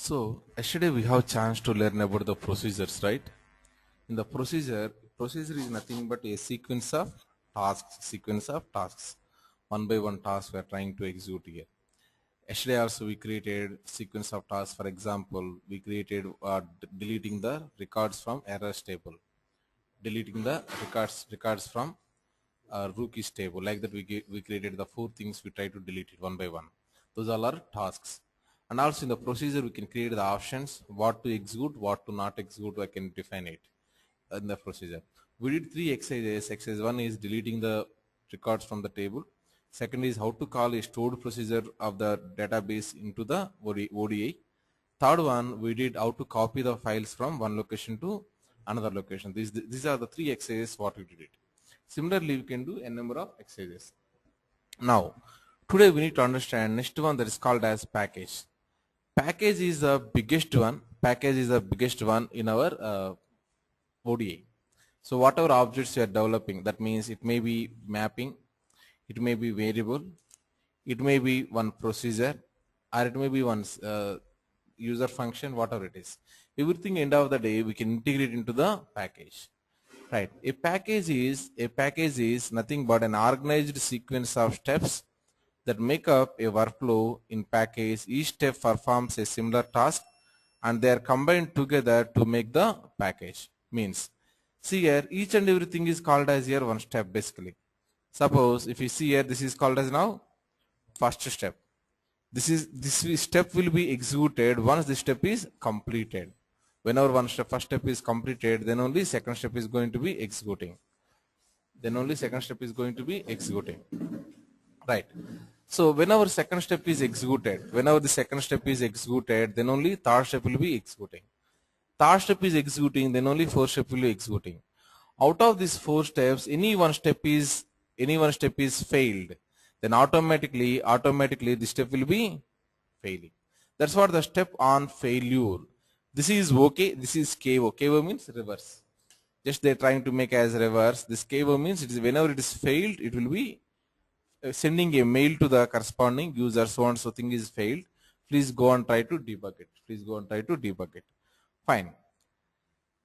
So yesterday we have chance to learn about the procedures, right? In the procedure is nothing but a sequence of tasks. One by one task we are trying to execute here. Yesterday also we created sequence of tasks. For example, we created deleting the records from errors table, deleting the records from rookies table. Like that, we created the four things. We try to delete it one by one. Those all are tasks. And also in the procedure, we can create the options, what to execute, what to not execute. I can define it in the procedure. We did three exercises. Exercise one is deleting the records from the table. Second is how to call a stored procedure of the database into the ODI. Third one, we did how to copy the files from one location to another location. These are the three exercises what we did it. Similarly, we can do a number of exercises. Now, today we need to understand next one, that is called as package. Package is the biggest one. Package is the biggest one in our ODI. So whatever objects you are developing, that means it may be mapping, it may be variable, it may be one procedure, or it may be one user function, whatever it is. Everything end of the day we can integrate into the package. Right. A package is nothing but an organized sequence of steps that make up a workflow in package. Each step performs a similar task and they are combined together to make the package. Means, see here, each and everything is called as here one step basically. Suppose if you see here, this is called as now first step. This step will be executed once this step is completed. Whenever first step is completed, then only second step is going to be executing. Right. So whenever the second step is executed, then only third step will be executing. Third step is executing, then only fourth step will be executing. Out of these four steps, any one step is failed, then automatically the step will be failing. That's what the step on failure. This is okay. This is KO. KO means reverse. Just they're trying to make as reverse. This KO means it is whenever it is failed, it will be sending a mail to the corresponding user. So and so thing is failed. Please go and try to debug it. Fine.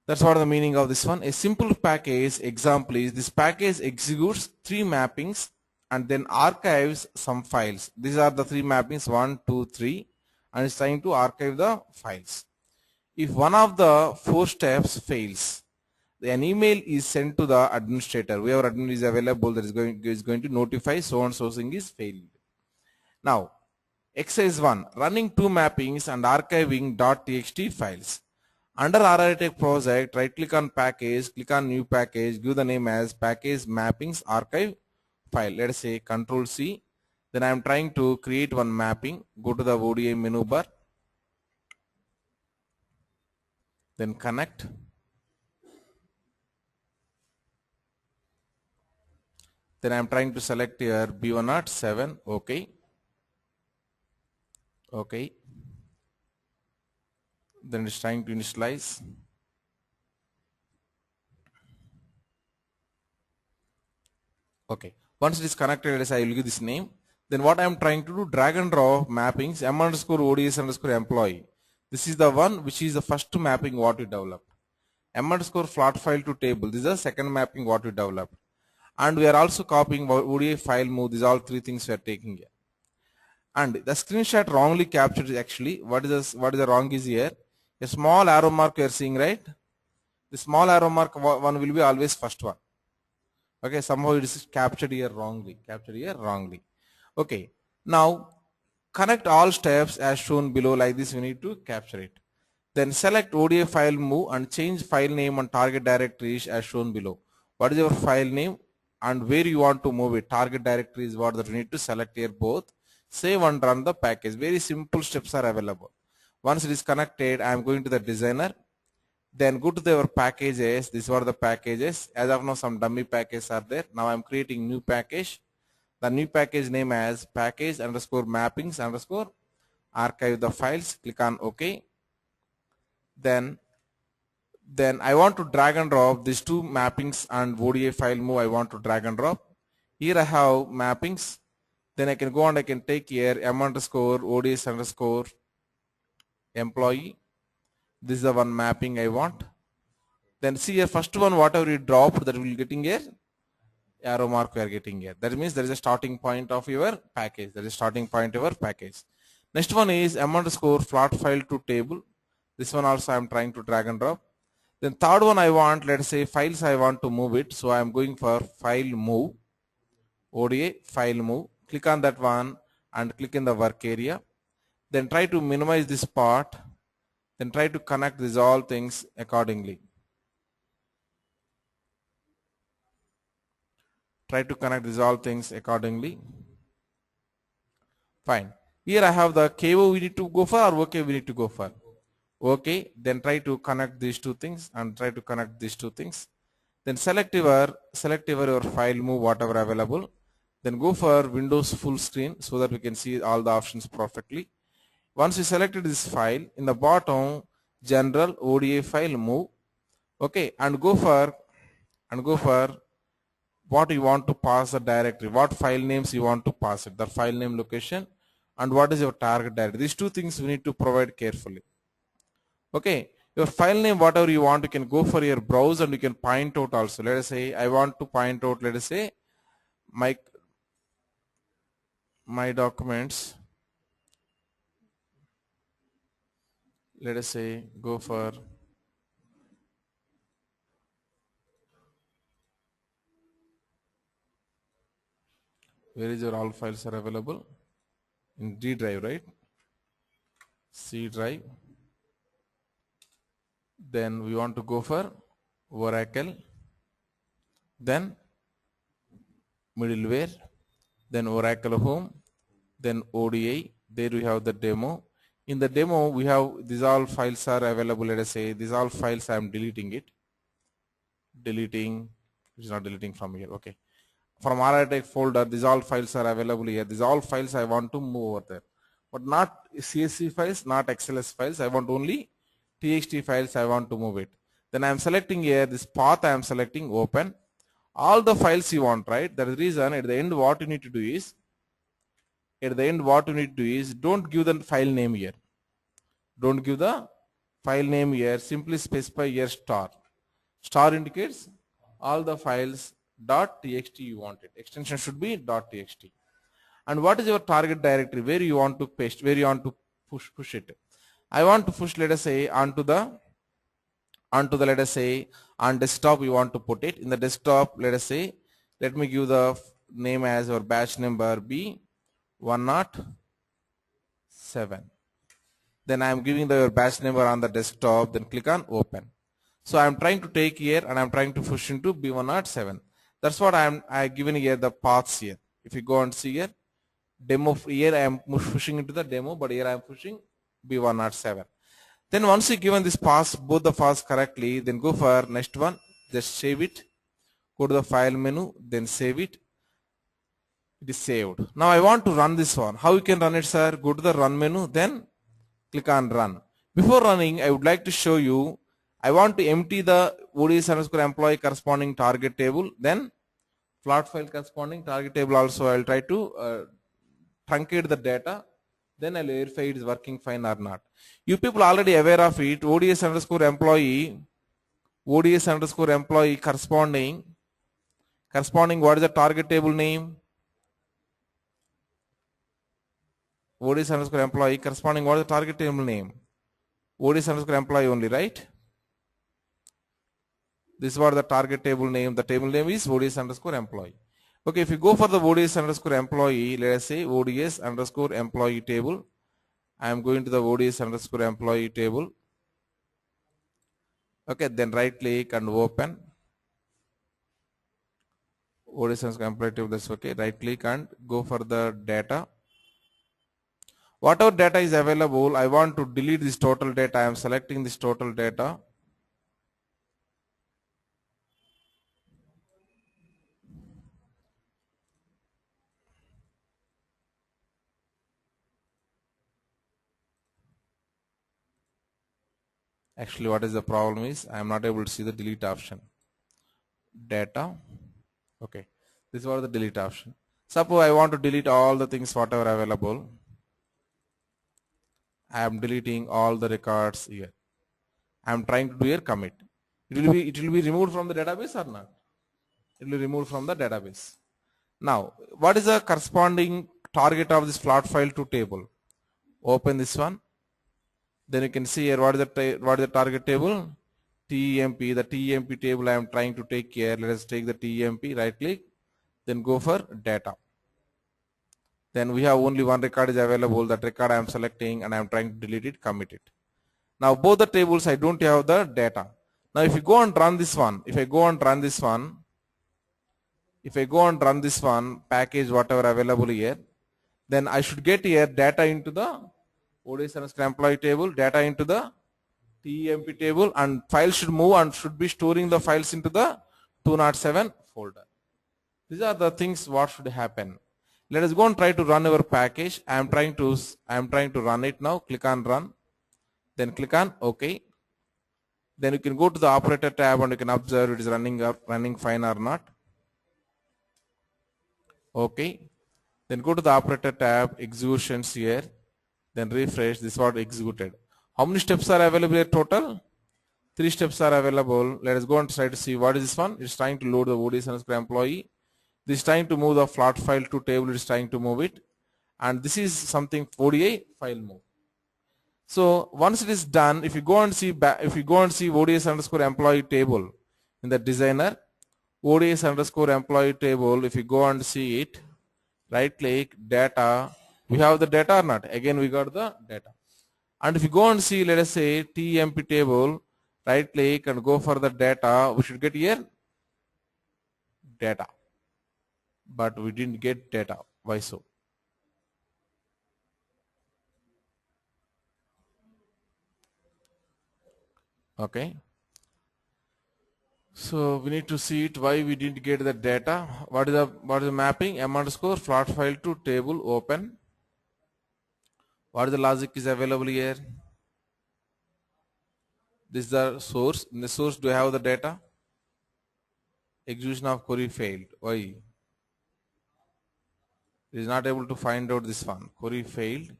That's what the meaning of this one. A simple package example is this package executes three mappings and then archives some files. These are the three mappings 1, 2, 3, and it's trying to archive the files. If one of the four steps fails, an email is sent to the administrator. Whoever admin is available, that is going to notify so and so thing is failed. Now, exercise 1, running two mappings and archiving .txt files. Under RRTech project, right click on package, click on new package, give the name as package mappings archive file. Let us say Control C. Then I am trying to create one mapping. Go to the ODI menu bar. Then connect. Then I am trying to select here B107. Okay. Then it's trying to initialize. Okay. Once it is connected, I will give this name. Then what I am trying to do, drag and drop mappings m_ods_employee. This is the one which is the first mapping what we developed. m_flat file to table. This is the second mapping what we developed. And we are also copying ODI file move. These all three things we are taking here. And the screenshot wrongly captured is actually what is the wrong is here. A small arrow mark you are seeing, right? The small arrow mark one will be always first one. Okay, somehow it is captured here wrongly. Okay, now connect all steps as shown below. Like this we need to capture it. Then select ODI file move and change file name and target directories as shown below. What is your file name and where you want to move it? Target directory is what that we need to select here both. Save and run the package. Very simple steps are available. Once it is connected, I am going to the designer. Then go to our packages. These are the packages. As of now, some dummy packages are there. Now I am creating new package. The new package name as package_mappings_archive the files. Click on OK. Then I want to drag and drop these two mappings and ODI file move. I want to drag and drop. Here I have mappings. Then I can go and I can take here m_ods_, employee. This is the one mapping I want. Then see here, first one whatever you drop, that will getting here arrow mark we are getting here. That means there is a starting point of your package. That is starting point of your package. Next one is m underscore plot file to table. This one also I am trying to drag and drop. Then third one I want, let's say files I want to move it. So I am going for file move, ODI file move. Click on that one and click in the work area. Then try to minimize this part. Then try to connect these all things accordingly. Try to connect these all things accordingly. Fine. Here I have the KO we need to go for or OK we need to go for. OK. Then try to connect these two things and try to connect these two things. Then select your file move whatever available. Then go for Windows full screen so that we can see all the options perfectly. Once you selected this file, in the bottom general ODI file move. Okay, and go for what you want to pass the directory, what file names you want to pass it, the file name location, and what is your target directory. These two things we need to provide carefully. Okay, your file name whatever you want, you can go for your browse and you can point out also. Let us say I want to point out, let us say my documents. Let us say go for where is your all files are available in D drive, right? C drive. Then we want to go for Oracle, then middleware, then Oracle home, then ODI. There we have the demo. In the demo we have these all files are available. Let us say these all files I am deleting it. Deleting, it's not deleting from here. Okay. From RITech folder, these all files are available here. These all files I want to move over there. But not CSV files, not XLS files. I want only TXT files I want to move it. Then I am selecting here this path I am selecting open. All the files you want, right? That is the reason at the end what you need to do is don't give the file name here. Don't give the file name here. Simply specify here star. Star indicates all the files .txt you want it. Extension should be .txt. And what is your target directory? Where you want to paste? Where you want to push it? I want to push, let us say, onto the let us say on desktop we want to put it. In the desktop, let us say, let me give the name as our batch number B107. Then I am giving the batch number on the desktop. Then click on open. So I am trying to take here and I am trying to push into B107. That's what I am given here the paths here. If you go and see here, demo here I am pushing into the demo, but here I am pushing B107. Then once you given this path, both the paths correctly, then go for next one. Just save it. Go to the file menu, then save it. It is saved. Now I want to run this one. How you can run it, sir? Go to the run menu, then click on run. Before running, I would like to show you. I want to empty the ODS underscore employee corresponding target table, then plot file corresponding target table also. I will try to truncate the data, then I will verify it is working fine or not. You people already aware of it. ODS underscore employee corresponding what is the target table name? ODS underscore employee corresponding what is the target table name? ODS underscore employee only, right? This is what the target table name. The table name is ODS underscore employee. Okay, if you go for the ODS underscore employee, let us say ODS underscore employee table. I am going to the ODS underscore employee table. Okay, then right click and open. ODS underscore employee table, that's okay. Right click and go for the data. Whatever data is available, I want to delete this total data. I am selecting this total data. Actually, what is the problem is I am not able to see the delete option. Data. Okay, this was the delete option. Suppose I want to delete all the things whatever available. I am deleting all the records here. I am trying to do here commit. It will be removed from the database or not? It will be removed from the database. Now, what is the corresponding target of this plot file to table? Open this one. Then you can see here what is the target table? TEMP. The TEMP table I am trying to take here. Let us take the TEMP. Right click. Then go for data. Then we have only one record is available. That record I am selecting and I am trying to delete it, commit it. Now both the tables I don't have the data. Now if you go and run this one, if I go and run this one, package whatever available here, then I should get here data into the ODI employee table, data into the TEMP table, and files should move and should be storing the files into the 207 folder. These are the things what should happen. Let us go and try to run our package. I am trying to run it now. Click on run. Then click on OK. Then you can go to the operator tab and you can observe it is running fine or not. OK. Then go to the operator tab, executions here. Then refresh. This is what executed. How many steps are available here total? 3 steps are available. Let us go and try to see what is this one. It's trying to load the ODI employee. This is trying to move the plot file to table. It is trying to move it. And this is something ODI file move. So once it is done, if you go and see ODS underscore employee table in the designer, ODS underscore employee table, if you go and see it, right click data, we have the data or not? Again we got the data. And if you go and see, let us say TEMP table, right click and go for the data, we should get here data. But we didn't get data. Why so? Okay. So we need to see it why we didn't get the data. What is the mapping? M underscore plot file to table open. What is the logic is available here? This is the source. In the source, do I have the data? Execution of query failed. Why? It is not able to find out this one. Query failed.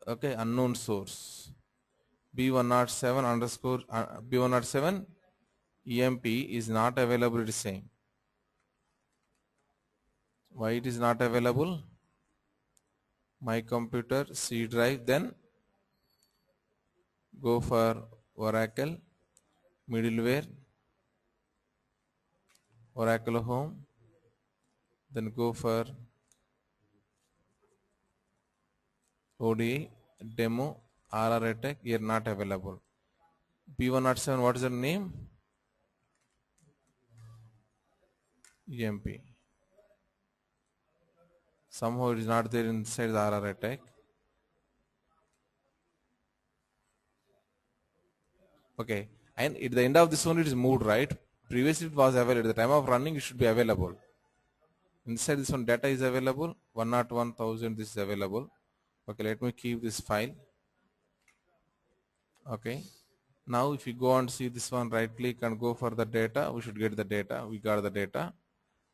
Okay, unknown source. B107 underscore B107 EMP is not available. It is saying. Why it is not available? My computer C drive. Then go for Oracle middleware, Oracle home. Then go for ODI demo RR attack. Here not available. B107. What is the name? EMP. Somehow it is not there inside the RR attack. Okay, and at the end of this one it is moved, right? Previously it was available. At the time of running it should be available. Inside this one data is available. 101,000 this is available. Okay, let me keep this file. Okay, now if you go and see this one, right click and go for the data, we should get the data. We got the data.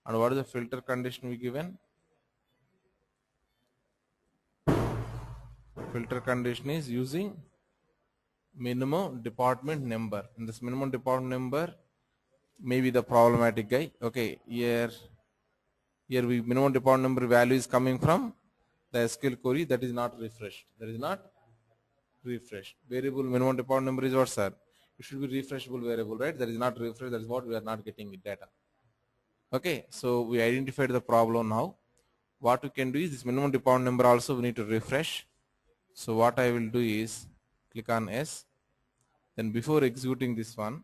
And what is the filter condition we given? Filter condition is using minimum department number. In this minimum department number, maybe the problematic guy. Okay, here we minimum department number value is coming from the SQL query that is not refreshed. That is not refreshed. Variable minimum department number is what, sir? It should be refreshable variable, right? That is not refreshed. That is what we are not getting it data. Okay, so we identified the problem now. What we can do is this minimum department number also we need to refresh. So what I will do is click on S. Then before executing this one,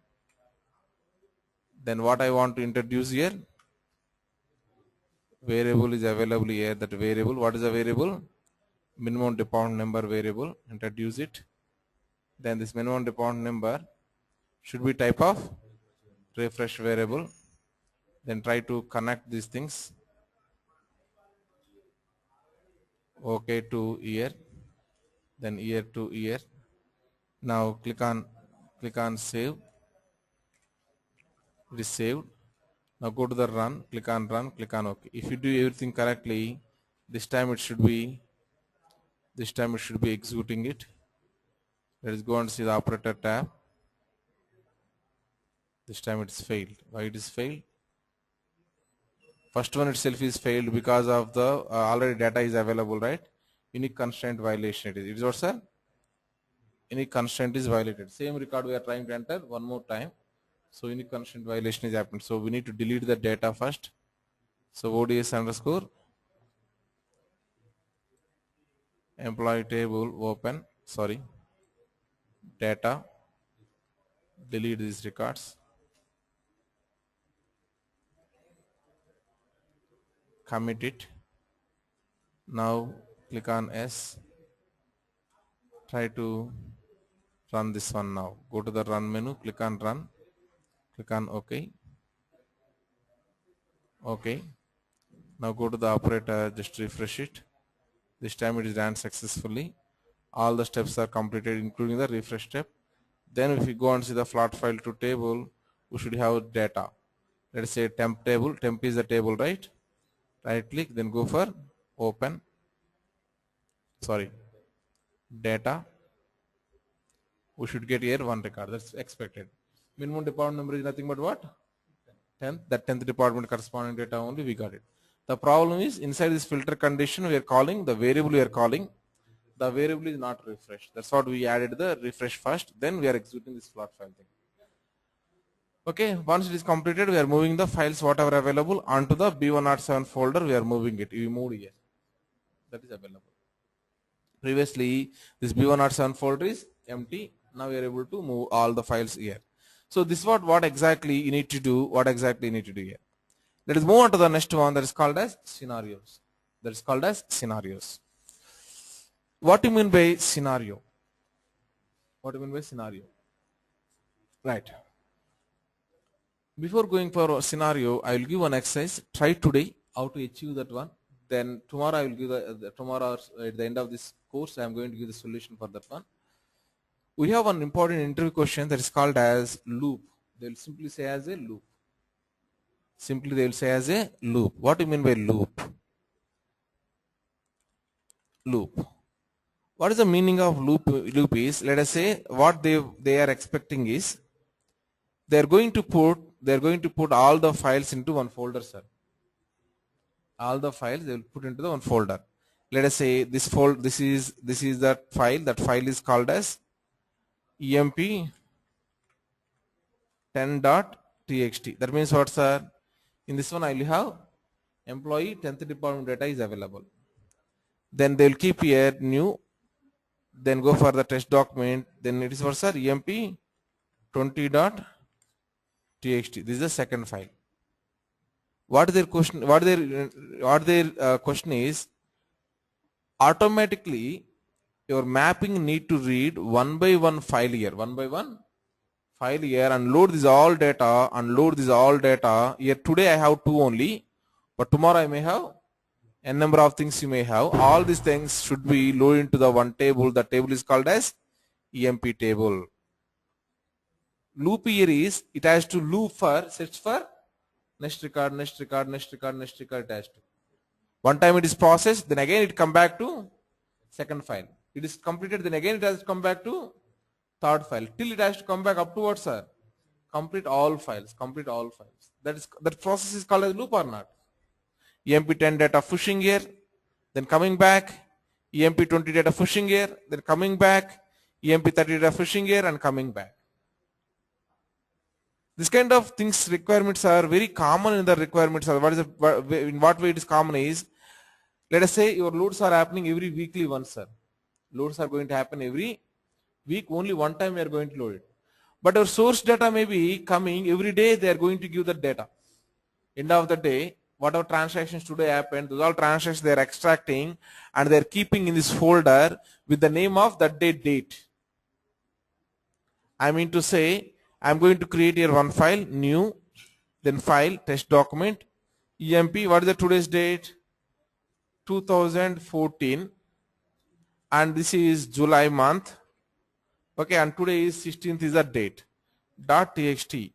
then what I want to introduce here, variable is available here. That variable, what is the variable? Minimum department number variable. Introduce it. Then this minimum department number should be type of refresh variable. Then try to connect these things. OK to year. Then year to year. Now click on save. It is saved. Now go to the run, click on OK. If you do everything correctly, this time it should be This time it should be executing it. Let us go and see the operator tab. This time it's failed. Why it is failed? First one itself is failed because of the already data is available, right? Unique constraint violation. It is what, sir? Unique constraint is violated. Same record we are trying to enter one more time. So unique constraint violation is happened. So we need to delete the data first. So ODS underscore employee table open. Sorry. Data. Delete these records. Commit it. Now click on S. Try to run this one now. Go to the run menu, click on run, click on OK. OK. Now go to the operator, just refresh it. This time it is ran successfully. All the steps are completed, including the refresh step. Then if you go and see the plot file to table, we should have data. Let's say temp table. Temp is the table, right? Right click, then go for open. Sorry, data. We should get here one record. That's expected. Minimum department number is nothing but what? 10th. That 10th department corresponding data only we got it. The problem is inside this filter condition we are calling the variable we are calling. The variable is not refreshed. That's what we added the refresh first. Then we are executing this plot file thing. Okay. Once it is completed, we are moving the files whatever available onto the B107 folder. We are moving it. We moved here. That is available. Previously, this B107 folder is empty. Now we are able to move all the files here. So this is what exactly you need to do. What exactly you need to do here. Let us move on to the next one that is called as scenarios. That is called as scenarios. What do you mean by scenario? What do you mean by scenario? Right. Before going for a scenario, I will give one exercise. Try today how to achieve that one. Then tomorrow I will give tomorrow at the end of this course I am going to give the solution for that one. We have one important interview question that is called as loop. They will simply say as a loop. Simply they will say as a loop. What do you mean by loop? Loop. What is the meaning of loop? Loop is, let us say what they are expecting is they are going to put all the files into one folder, sir. All the files they will put into the one folder. Let us say this is that file. That file is called as emp 10.txt. That means what, sir? In this one I will have employee 10th department data is available. Then they will keep here new. Then go for the test document. Then it is what, sir? emp 20.txt. This is the second file. What their question? What their question is? Automatically, your mapping need to read one by one file here. One by one file here and load this all data and load this all data. Here today I have 2 only, but tomorrow I may have n number of things you may have. All these things should be loaded into the one table. The table is called as EMP table. Loop here is it has to loop for search for next record, next record, next record, next record. It has to. One time it is processed, then again it come back to second file. It is completed, then again it has to come back to third file. Till it has to come back up to what, sir? Complete all files. Complete all files. That process is called as loop or not? EMP10 data pushing here, then coming back. EMP20 data pushing here, then coming back. EMP30 data pushing here and coming back. This kind of things requirements are very common in the requirements. In what way it is common is, let us say your loads are happening every weekly once, sir. Loads are going to happen every week. Only one time we are going to load it. But our source data may be coming every day. They are going to give the data. End of the day, whatever transactions today happened, those all transactions they are extracting and they are keeping in this folder with the name of that date. I mean to say, I am going to create here one file, new, then file, test document, EMP, what is the today's date? 2014, and this is July month. Okay, and today is 16th is the date. .txt.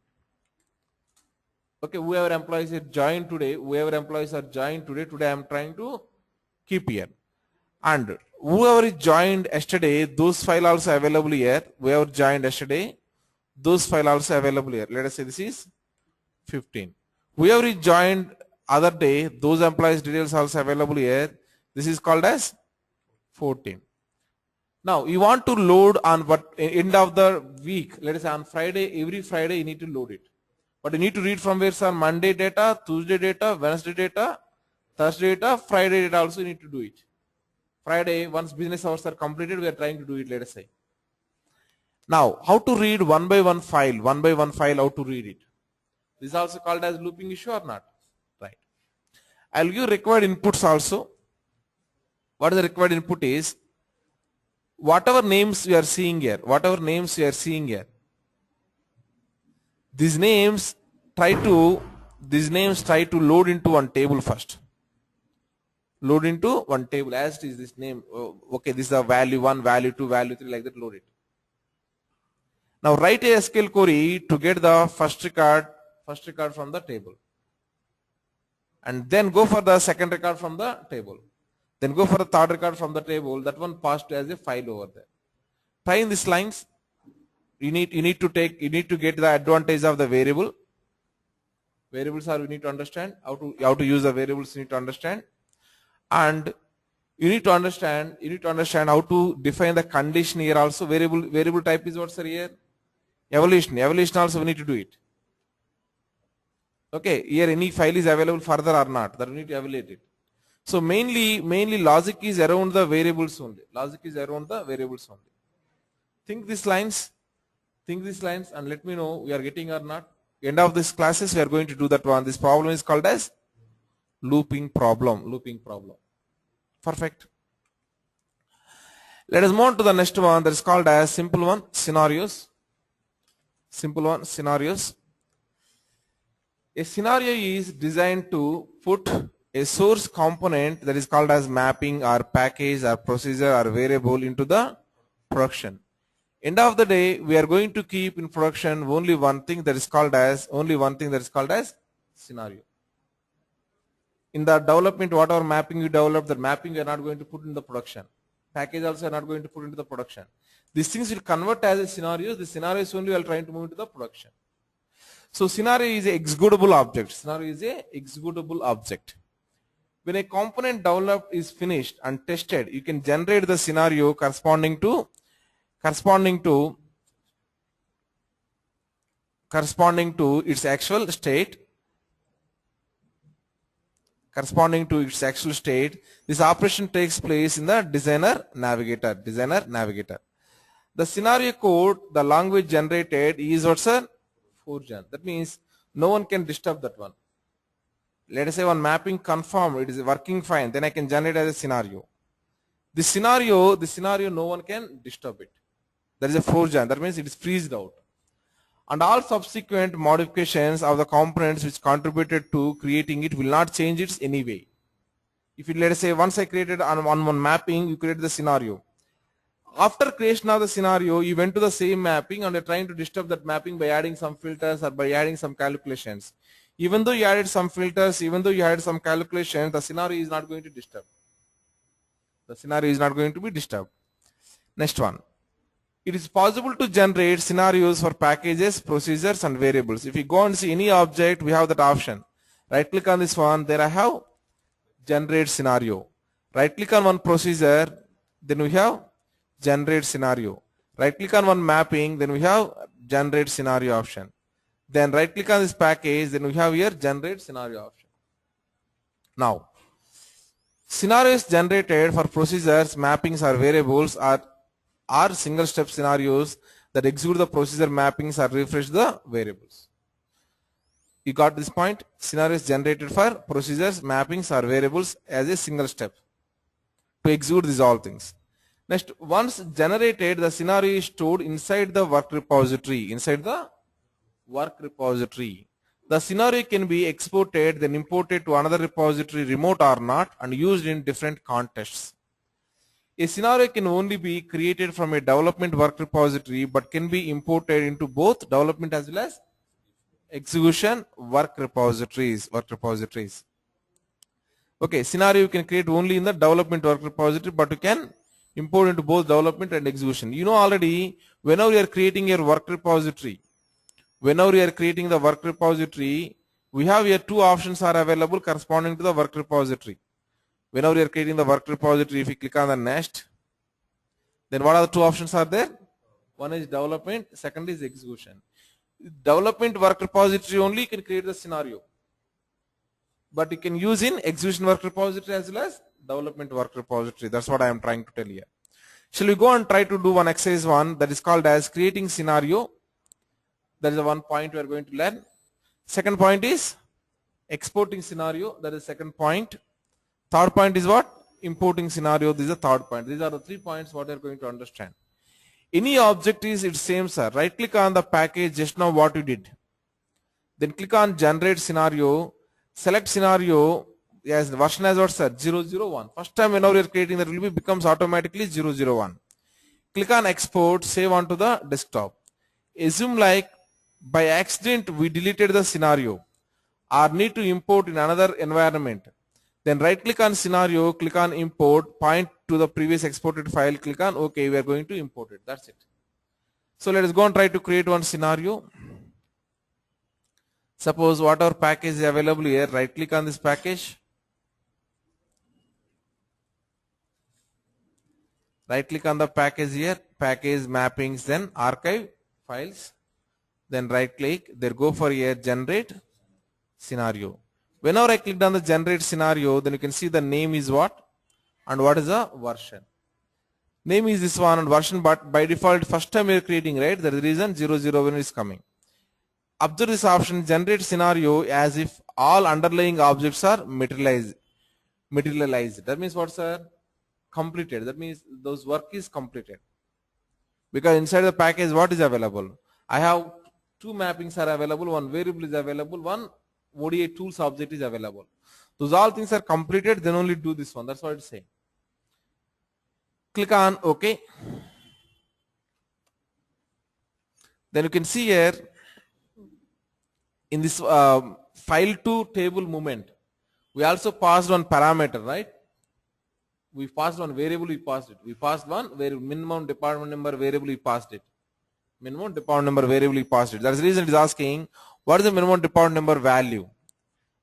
Okay, whoever employees are joined today, today I am trying to keep here. And whoever is joined yesterday, those file also available here. Whoever joined yesterday, those file also available here. Let us say this is 15. Whoever is joined other day, those employees details also available here. This is called as 14. Now you want to load on what end of the week. Let us say on Friday, every Friday you need to load it. But you need to read from where, sir? Monday data, Tuesday data, Wednesday data, Thursday data, Friday data also you need to do it. Friday, once business hours are completed, we are trying to do it, let us say. Now, how to read one by one file, how to read it. This is also called as looping issue or not? Right. I'll give required inputs also. What is the required input is, whatever names you are seeing here, these names try to load into one table first. Load into one table as it is this name. Okay, this is a value 1, value 2, value 3, like that, load it. Now write a SQL query to get the first record from the table. And then go for the second record from the table. Then go for the third record from the table. That one passed as a file over there. Try in these lines. You need to get the advantage of the variable. Variables are, you need to understand how to use the variables. You need to understand. And you need to understand how to define the condition here also. Variable type is what, sir, here? Evaluation also we need to do it. Okay, here any file is available further or not, that we need to evaluate it. So mainly logic is around the variables only. Think these lines and let me know we are getting or not. End of this classes we are going to do that one. This problem is called as looping problem. Perfect. Let us move on to the next one, that is called as simple one, scenarios. A scenario is designed to put a source component that is called as mapping or package or procedure or variable into the production. End of the day, we are going to keep in production only one thing that is called as scenario. In the development, whatever mapping you develop, that mapping you are not going to put in the production. Package also are not going to put into the production. These things will convert as a scenarios. The scenarios only we are trying to move into the production. So scenario is an executable object. When a component developed is finished and tested, you can generate the scenario corresponding to its actual state. This operation takes place in the designer navigator. The scenario code, the language generated is what's a fortran. That means no one can disturb that one. Let us say one mapping confirmed, it is working fine, then I can generate as a scenario. The scenario no one can disturb it. That is a fortran. That means it is freezed out. And all subsequent modifications of the components which contributed to creating it will not change it anyway. If you, let us say, once I created on one mapping, you create the scenario. After creation of the scenario, you went to the same mapping and you're trying to disturb that mapping by adding some filters or by adding some calculations. Even though you added some filters, even though you added some calculations, the scenario is not going to disturb. Next one. It is possible to generate scenarios for packages, procedures, and variables. If you go and see any object, we have that option. Right click on this one, there I have generate scenario. Right click on one procedure, then we have generate scenario. Right click on one mapping, then we have generate scenario option. Then right click on this package, then we have here generate scenario option. Now, scenarios generated for procedures, mappings, or variables are single step scenarios that execute the procedure mappings or refresh the variables. You got this point? Scenarios generated for procedures, mappings, or variables as a single step to execute these all things. Next, once generated, the scenario is stored inside the work repository. The scenario can be exported, then imported to another repository, remote or not, and used in different contexts. A scenario can only be created from a development work repository, but can be imported into both development as well as execution work repositories. Okay, scenario you can create only in the development work repository, but you can import into both development and execution. You know already, whenever you are creating your work repository, whenever you are creating the work repository, we have here two options are available corresponding to the work repository. Whenever you are creating the work repository, if you click on the next, then what are the two options are there? One is development, second is execution. Development work repository only you can create the scenario, but you can use in execution work repository as well as development work repository. That's what I am trying to tell you. Shall we go and try to do one exercise one that is called as creating scenario? That is the one point we are going to learn. Second point is exporting scenario. That is second point. Third point is what? Importing scenario. This is the third point. These are the 3 points what we are going to understand. Any object is its same, sir. Right click on the package just now what you did. Then click on generate scenario. Select scenario as the version as what, sir? 001. First time whenever you are creating that will be becomes automatically 001. Click on export, save onto the desktop. Assume like by accident we deleted the scenario or need to import in another environment. Then right click on scenario, click on import, point to the previous exported file, click on OK, we are going to import it. That's it. So let us go and try to create one scenario. Suppose whatever package is available here, right click on this package. Right click on the package here, package mappings, then archive files. Then right click, there go for here generate scenario. Whenever I clicked on the generate scenario, then you can see the name is what and what is the version. Name is this one and version, but by default first time you are creating, right? That is the reason 001 is coming. Observe this option generate scenario as if all underlying objects are materialized. That means what, sir? Completed. That means those work is completed. Because inside the package what is available? I have two mappings are available, one variable is available, one ODI tools object is available. Those all things are completed, then only do this one. That's what it's saying. Click on OK. Then you can see here in this file to table movement, we also passed one parameter, right? We passed one variable, we passed it. We passed one variable, minimum department number variable, we passed it. Minimum department number variable, we passed it. That's the reason it is asking what is the minimum department number value.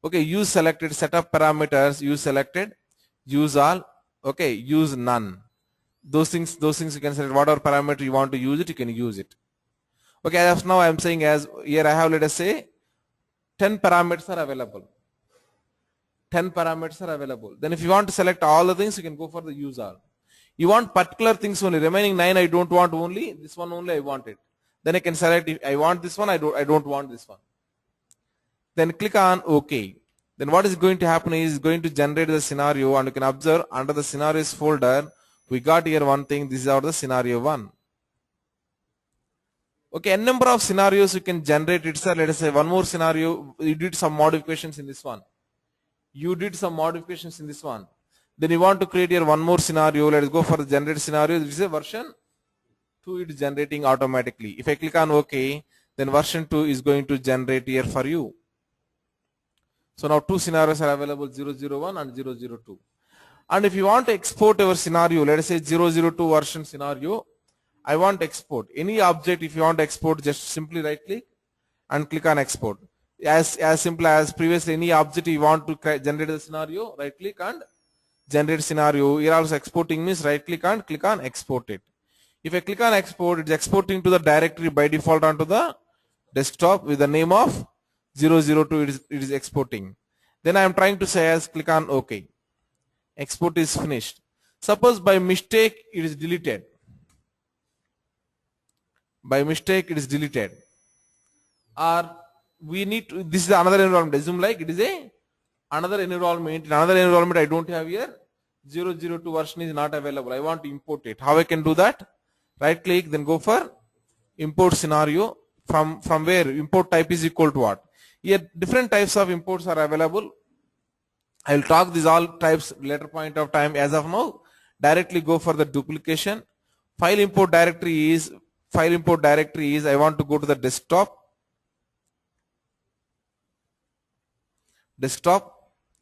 Okay, use selected, set of parameters, use selected, use all, okay, use none. Those things you can select whatever parameter you want to use it, you can use it. Okay, as of now I am saying as here I have, let us say 10 parameters are available. 10 parameters are available. Then if you want to select all the things, you can go for the use all. You want particular things only, remaining 9 I don't want only, this one only I want it. Then I can select if I want this one, I don't want this one. Then click on OK. Then what is going to happen is going to generate the scenario, and you can observe under the scenarios folder, we got here one thing, this is our the scenario 1. Okay, n number of scenarios you can generate it, sir. Let us say one more scenario, you did some modifications in this one. Then you want to create here one more scenario. Let us go for the generate scenario. This is a version 2, it is generating automatically. If I click on OK, then version 2 is going to generate here for you. So now two scenarios are available, 001 and 002. And if you want to export our scenario, let us say 002 version scenario, I want to export any object. If you want to export, just simply right click and click on export. As simple as previously, any object you want to generate the scenario, right click and generate scenario. Here also exporting means right click and click on export it. If I click on export, it's exporting to the directory by default onto the desktop with the name of 002, it is exporting. Then I am trying to say as click on OK. Export is finished. Suppose by mistake it is deleted. Or we need to, this is another environment. Assume like it is another environment. In another environment I don't have here. 002 version is not available. I want to import it. How I can do that? Right click, then go for import scenario. From where import type is equal to what? Here different types of imports are available. I will talk these all types later point of time. As of now, directly go for the duplication. File import directory is I want to go to the desktop.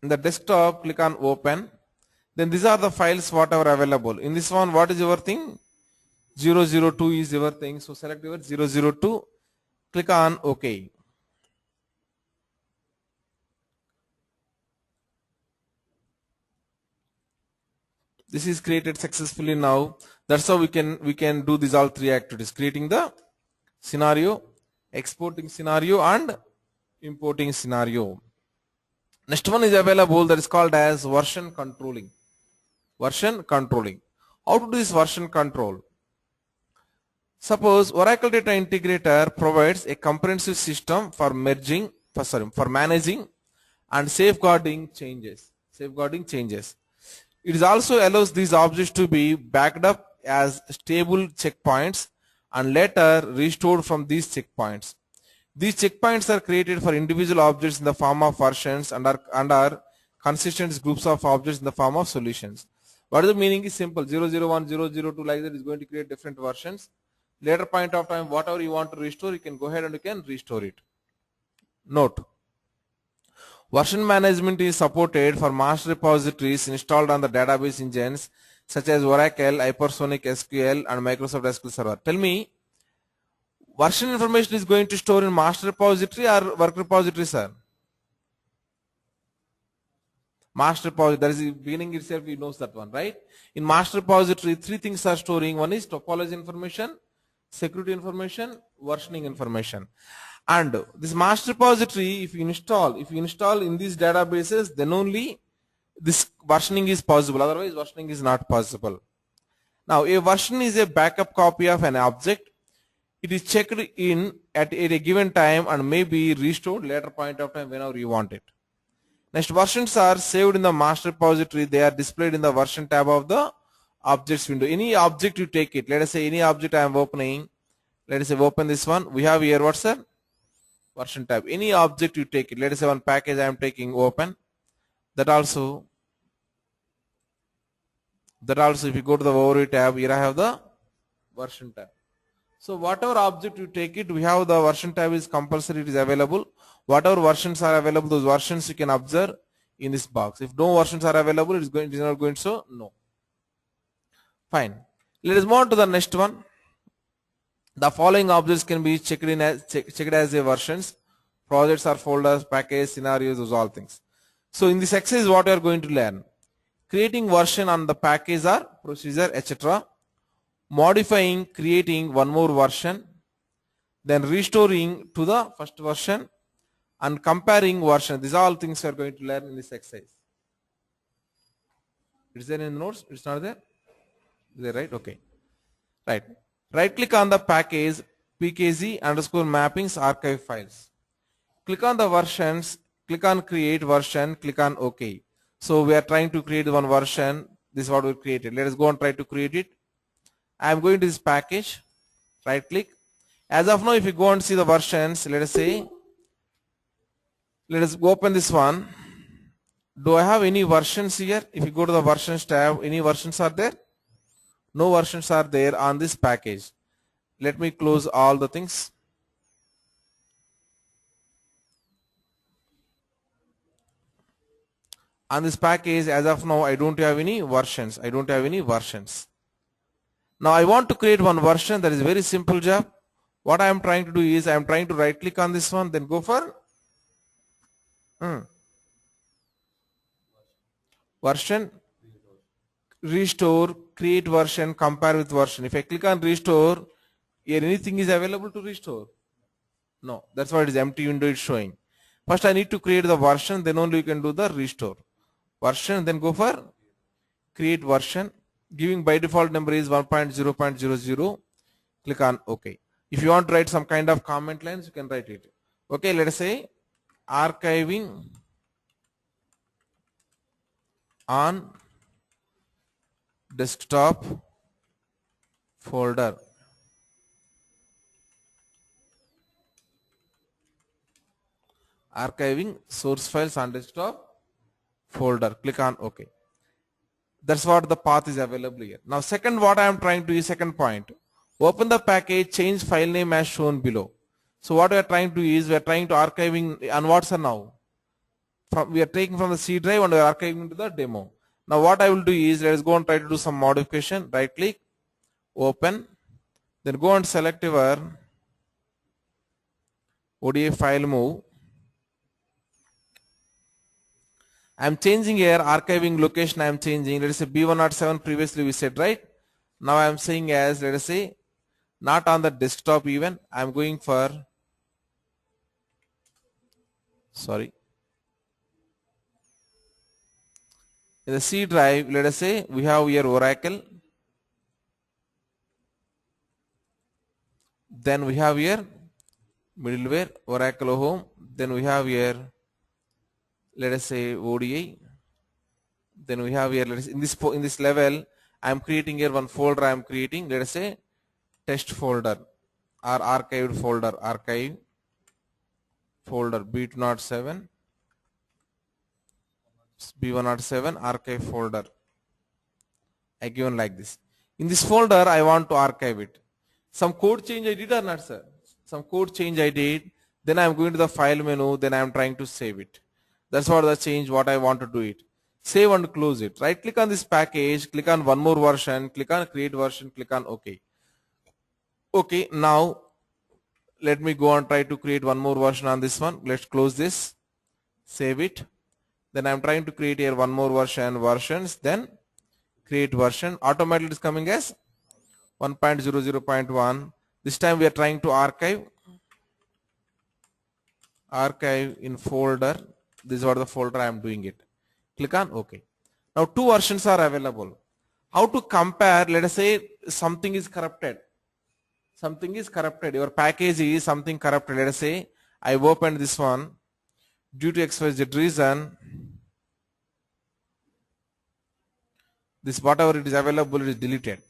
In the desktop, click on open. Then these are the files whatever available. In this one, what is your thing? 002 is your thing. So select your 002. Click on OK. This is created successfully now. That's how we can do these all three activities: creating the scenario, exporting scenario, and importing scenario. Next one is available, that is called as version controlling. Version controlling. How to do this version control? Suppose Oracle Data Integrator provides a comprehensive system for for managing and safeguarding changes. It also allows these objects to be backed up as stable checkpoints and later restored from these checkpoints. These checkpoints are created for individual objects in the form of versions and are consistent groups of objects in the form of solutions. What is the meaning is simple. 001, 002 like that is going to create different versions. Later point of time, whatever you want to restore, you can go ahead and you can restore it. Note: version management is supported for master repositories installed on the database engines such as Oracle, Hypersonic SQL, and Microsoft SQL Server. Tell me, version information is going to store in master repository or work repository, sir? Master repository, that is the beginning itself, we knows that one, right? In master repository, three things are storing. One is topology information, security information, versioning information. And this master repository, if you install in these databases, then only this versioning is possible. Otherwise, versioning is not possible. Now, a version is a backup copy of an object. It is checked in at a given time and may be restored later point of time whenever you want it. Next, versions are saved in the master repository. They are displayed in the version tab of the objects window. Any object you take it, let us say any object I am opening, let us say open this one, we have here what, sir? Version tab. Any object you take it, let us say one package I am taking, open. That also if you go to the overview tab, here I have the version tab. So whatever object you take it, we have the version tab is compulsory, it is available. Whatever versions are available, those versions you can observe in this box. If no versions are available, it is not going to show no. Fine. Let us move on to the next one. The following objects can be checked as a versions: projects or folders, packages, scenarios, those all things. So in this exercise, what we are going to learn: creating version on the package or procedure, etc. Modifying, creating one more version, then restoring to the first version, and comparing version. These are all things we are going to learn in this exercise. Is there in the notes? It's not there? Is there, right? Okay. Right. Right click on the package, pkg underscore mappings archive files. Click on the versions, click on create version, click on OK. So we are trying to create one version. This is what we created. Let us go and try to create it. I am going to this package, right click. As of now, if you go and see the versions, let us open this one. Do I have any versions here? If you go to the versions tab, any versions are there? No versions are there on this package. Let me close all the things. On this package, as of now, I don't have any versions. Now I want to create one version. That is a very simple job. What I am trying to do is I am trying to right click on this one, then go for version, restore, create version, compare with version. If I click on restore, here anything is available to restore? No, that's why it is empty window is showing. First I need to create the version, then only you can do the restore. Version, then go for create version. Giving by default number is 1.0.00. Click on OK. If you want to write some kind of comment lines, you can write it. Okay, let us say archiving on desktop folder. Archiving source files on desktop folder. Click on OK. That's what the path is available here. Now second, what I am trying to do is second point. Open the package, change file name as shown below. So what we are trying to do is we are trying to archiving on what's now? we are taking from the C drive and we are archiving to the demo. Now what I will do is, let us go and try to do some modification. Right click, open, then go and select your ODI file move. I am changing here archiving location. I am changing. Let us say B107 previously we said, right? Now I am saying as, let us say, not on the desktop even. I am going for, sorry, in the C drive. Let us say we have here Oracle. Then we have here middleware, Oracle home. Then we have here, let us say, ODI. Then we have here, let us, in this level, I am creating here one folder. I am creating, let us say, test folder or archived folder, archive folder B207, B107 archive folder. I given like this. In this folder, I want to archive it. Some code change I did or not, sir? Some code change I did. Then I am going to the file menu. Then I am trying to save it. That's what the change, what I want to do it. Save and close it. Right click on this package. Click on one more version. Click on create version. Click on OK. Okay, now let me go and try to create one more version on this one. Let's close this. Save it. Then I'm trying to create here one more versions, then create version. Automatically it is coming as 1.00.1. This time we are trying to archive in folder. This is what the folder I am doing it. Click on OK. Now two versions are available. How to compare? Let us say something is corrupted. Something is corrupted. Your package is something corrupted. Let us say I opened this one. Due to XYZ reason, this whatever it is available, it is deleted.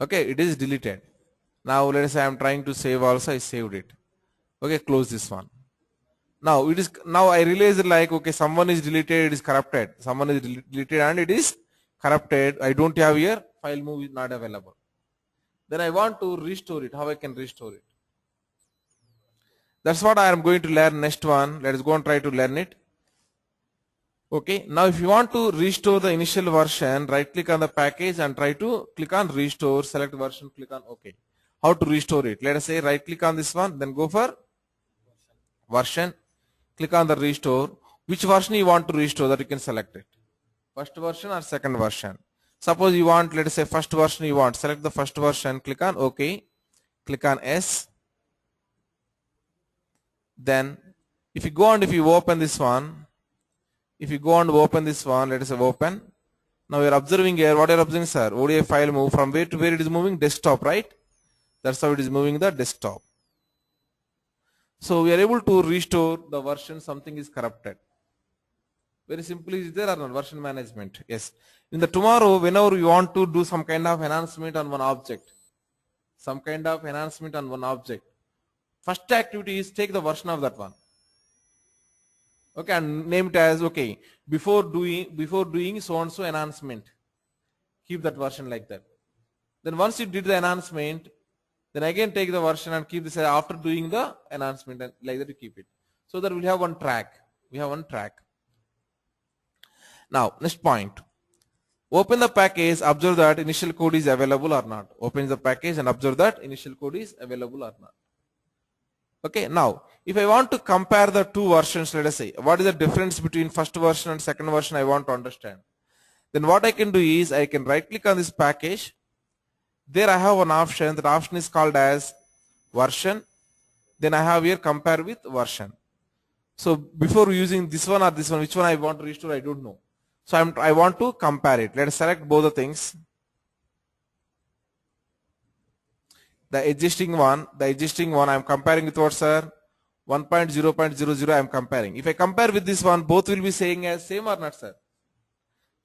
Okay, it is deleted. Now let us say I am trying to save also. I saved it. Okay, close this one. Now it is, now I realize like, okay, someone is deleted, it is corrupted. Someone is deleted and it is corrupted. I don't have here, file move is not available. Then I want to restore it. How I can restore it? That's what I am going to learn next one. Let us go and try to learn it. Okay, now if you want to restore the initial version, right click on the package and try to click on restore, select version, click on OK. How to restore it? Let us say right click on this one, then go for version, click on the restore. Which version you want to restore, that you can select it. First version or second version. Suppose you want, let us say first version you want, select the first version, click on OK, click on S. Then if you go and if you open this one, let us say open. Now we are observing here, what you are observing, sir? ODI file move from where to where it is moving? Desktop, right? That's how it is moving the desktop. So we are able to restore the version something is corrupted. Very simply, is there or not? Version management. Yes. In the tomorrow, whenever you want to do some kind of enhancement on one object, first activity is take the version of that one. Okay, and name it as, okay, before doing so and so enhancement, keep that version like that. Then once you did the enhancement, then again take the version and keep this after doing the enhancement, and like that you keep it. So that we have one track. Now next point. Open the package, observe that initial code is available or not. Open the package and observe that initial code is available or not. Okay, now if I want to compare the two versions, let us say, what is the difference between first version and second version, I want to understand. Then what I can do is, I can right click on this package. There I have an option, that option is called as version. Then I have here compare with version. So before using this one or this one, which one I want to restore, I don't know. So I want to compare it. Let us select both the things. The existing one I am comparing with what, sir? 1.0.00 I am comparing. If I compare with this one, both will be saying as same or not, sir?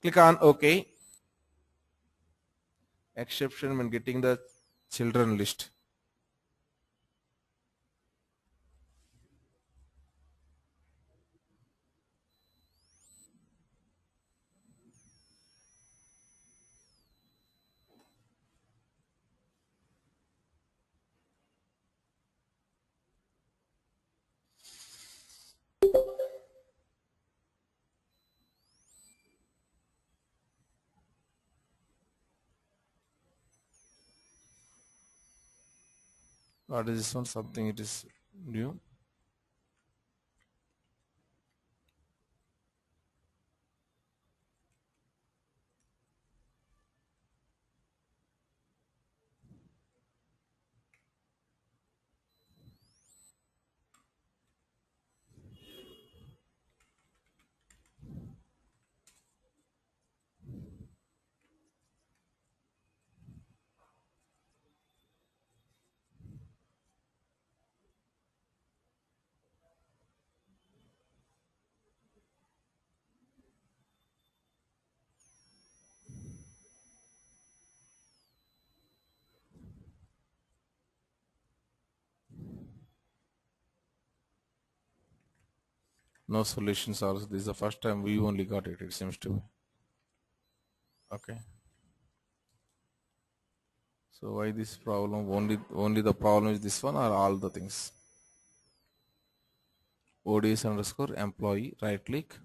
Click on OK. Exception when getting the children list. What is this one? Something it is new. No solutions also. This is the first time we only got it. It seems to be. Okay. So why this problem? Only the problem is this one or all the things? ODS underscore employee, right click.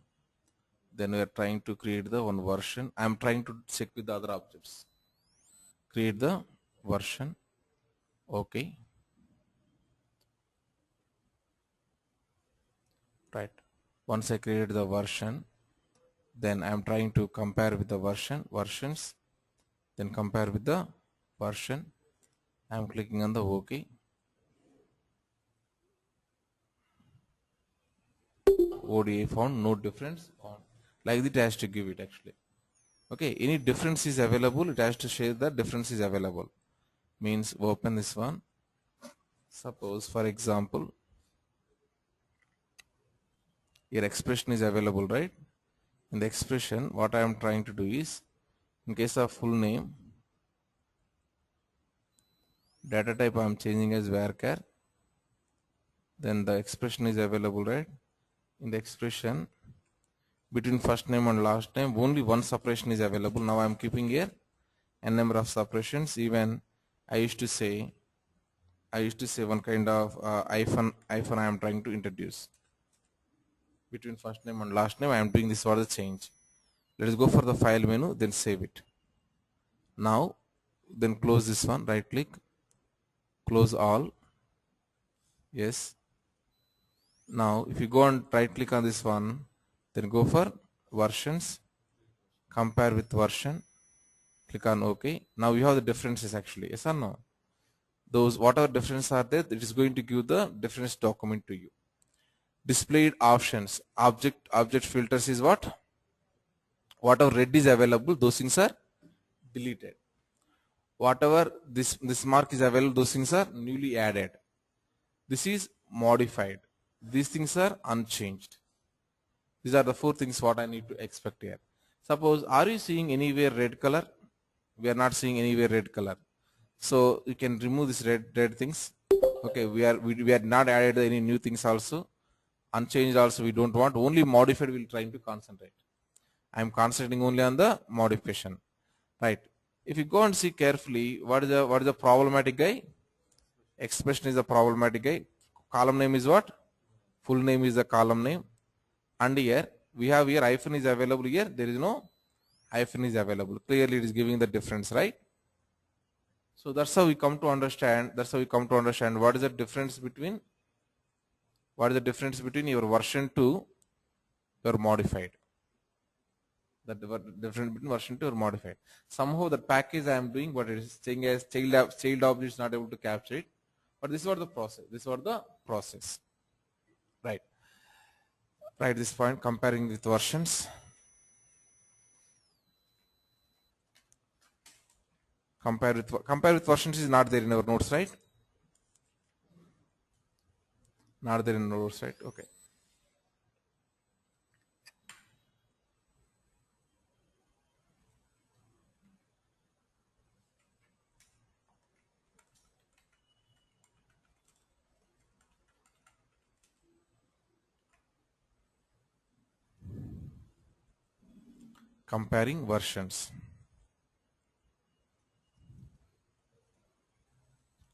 Then we are trying to create the one version. I am trying to check with the other objects. Create the version. Okay. Right. Once I create the version, then I am trying to compare with the versions, then compare with the version. I am clicking on the OK. ODI found no difference on. Like that, it has to give it actually. Okay, any difference is available, it has to share the difference is available. Means open this one. Suppose for example, your expression is available, right? In the expression, what I am trying to do is, in case of full name, data type I am changing as varchar. Then the expression is available, right? In the expression, between first name and last name, only one separation is available. Now I am keeping here n number of separations. Even I used to say one kind of hyphen I am trying to introduce between first name and last name. I am doing this for the change. Let us go for the file menu, then save it. Now, then close this one, right click, close all. Yes. Now, if you go and right click on this one, then go for versions, compare with version, click on OK. Now you have the differences actually. Yes or no? Those whatever differences are there, it is going to give the difference document to you. Displayed options, object filters is what? Whatever red is available, those things are deleted. Whatever this mark is available, those things are newly added. This is modified. These things are unchanged. These are the four things what I need to expect here. Suppose, are you seeing anywhere red color? We are not seeing anywhere red color. So you can remove this red things. Okay, we are not added any new things also. Unchanged also we don't want. Only modified we'll trying to concentrate. I am concentrating only on the modification. Right. If you go and see carefully, what is the problematic guy? Expression is the problematic guy. Column name is what? Full name is the column name. And here we have here hyphen is available here. There is no hyphen is available. Clearly it is giving the difference, right? So that's how we come to understand. That's how we come to understand what is the difference between your version 2 your modified. The difference between version 2 or modified. Somehow the package I am doing what it is saying as child object is not able to capture it. But this was the process. This was the process. Right. Right, this point comparing with versions. Compare with versions is not there in our notes, right? Not there in our notes, right? Okay. Comparing versions.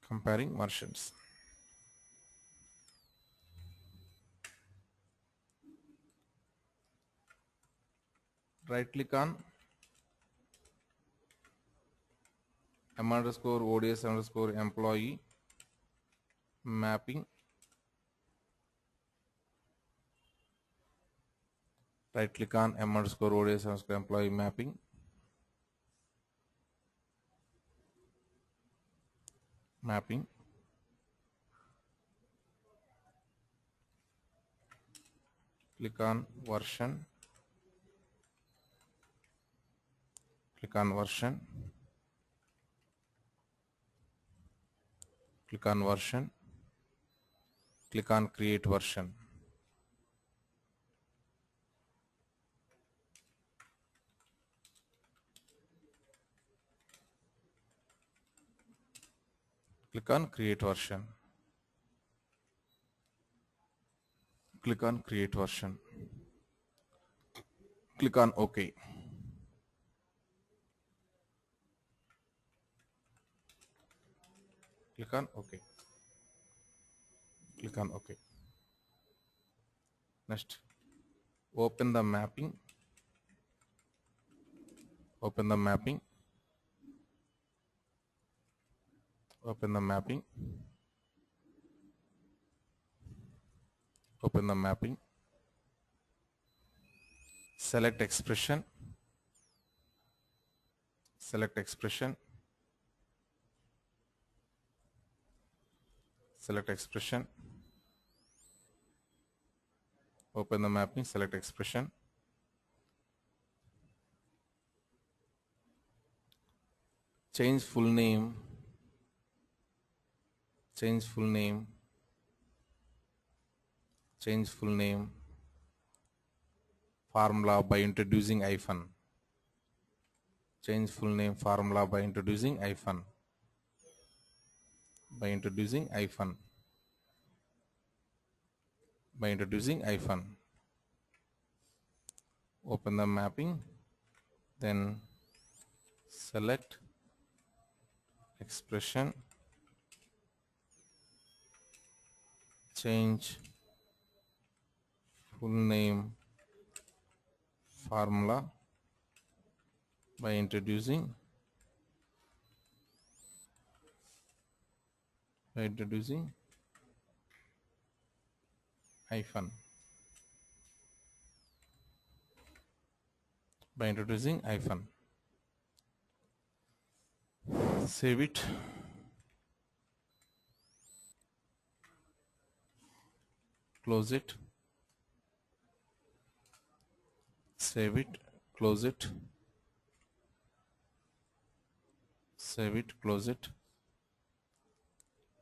Comparing versions. Right click on m underscore ods underscore employee. mapping, right click on m underscore ODS underscore employee mapping, mapping, click on version, click on version, click on version, click on create version. Click on create version. Click on create version. Click on OK. Click on OK. Click on OK. Next, open the mapping. Open the mapping. Open the mapping. Open the mapping. Select expression. Select expression. Select expression. Open the mapping. Select expression. Change full name. Change full name. Change full name. Formula by introducing hyphen. Change full name formula by introducing hyphen. By introducing hyphen. By introducing hyphen. Open the mapping. Then select expression. Change full name formula by introducing hyphen. By introducing hyphen. Save it. Close it. Save it. Close it. Save it. Close it.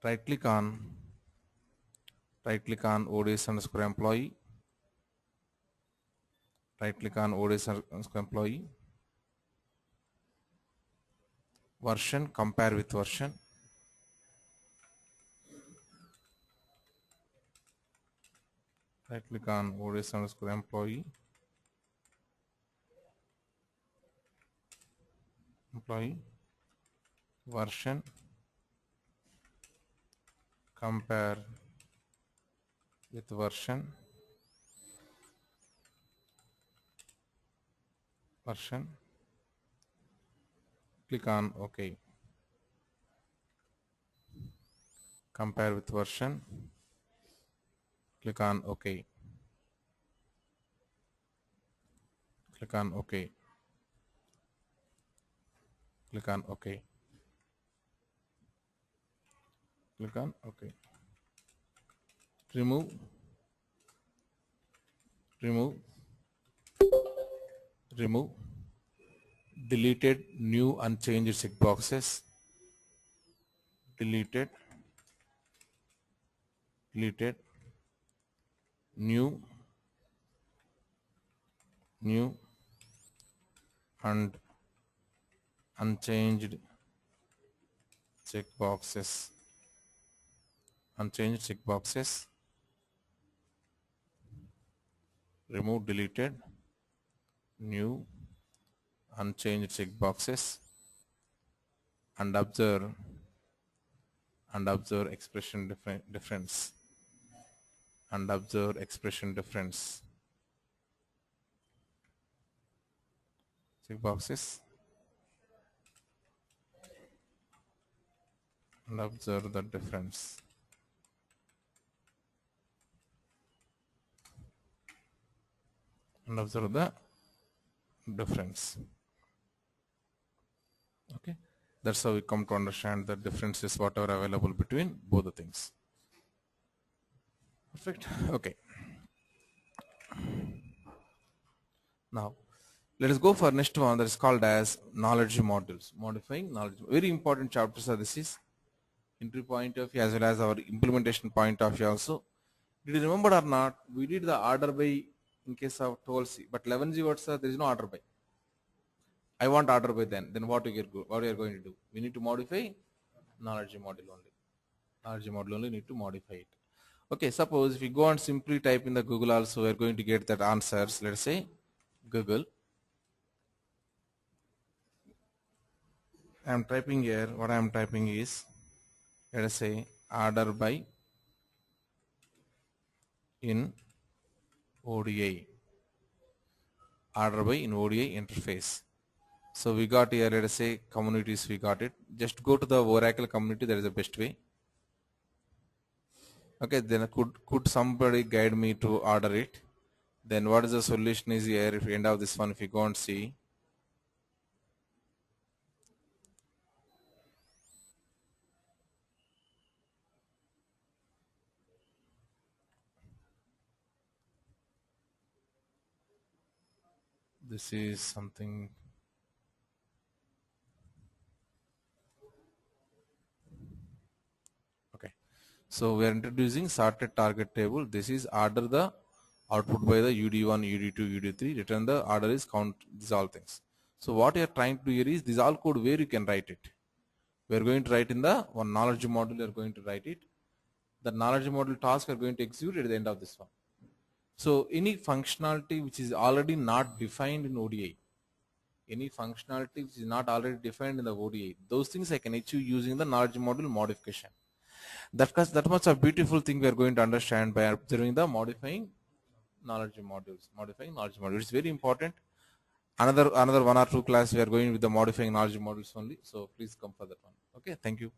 Right click on ODS underscore employee. Right click on ODS underscore employee. Version, compare with version. Right click on ODS underscore employee. Version, compare with version. Click on OK. Compare with version. Click on OK. Click on OK. Click on OK. Click on OK. Remove deleted new unchanged checkboxes. Deleted new and unchanged checkboxes. Remove deleted new unchanged checkboxes and observe expression difference. And observe expression difference. Checkboxes and observe the difference. and observe the difference. Okay, that's how we come to understand the differences whatever available between both the things. Perfect. Okay, now let us go for next one that is called as knowledge modules. Modifying knowledge. Very important chapters are this is entry point of view as well as our implementation point of view also. Did you remember or not? We did the order by in case of 12C, but 11G what sir? There is no order by. I want order by then. Then what we are going to do? We need to modify knowledge module only. Knowledge module only need to modify it. Okay, suppose if we go and simply type in the Google also, we are going to get that answers. Let's say Google. I am typing here. What I am typing is, let us say order by in ODI. Order by in ODI interface. So we got here, let us say communities, we got it. Just go to the Oracle community, that is the best way. Okay, then could somebody guide me to order it? Then what is the solution is here, if you end of this one, if you go and see. This is something. Okay, so we are introducing sorted target table. This is order the output by the UD1, UD2, UD3. Return the order is count these all things. So what you are trying to do here is this all code where you can write it. We are going to write in the one knowledge module. You are going to write it. The knowledge module task are going to execute at the end of this one. So any functionality which is already not defined in ODI, any functionality which is not already defined in the ODI, those things I can achieve using the knowledge module modification. That much a beautiful thing we are going to understand by observing the modifying knowledge modules. Modifying knowledge modules is very important. Another one or two class we are going with the modifying knowledge modules only. So please come for that one. Okay, thank you.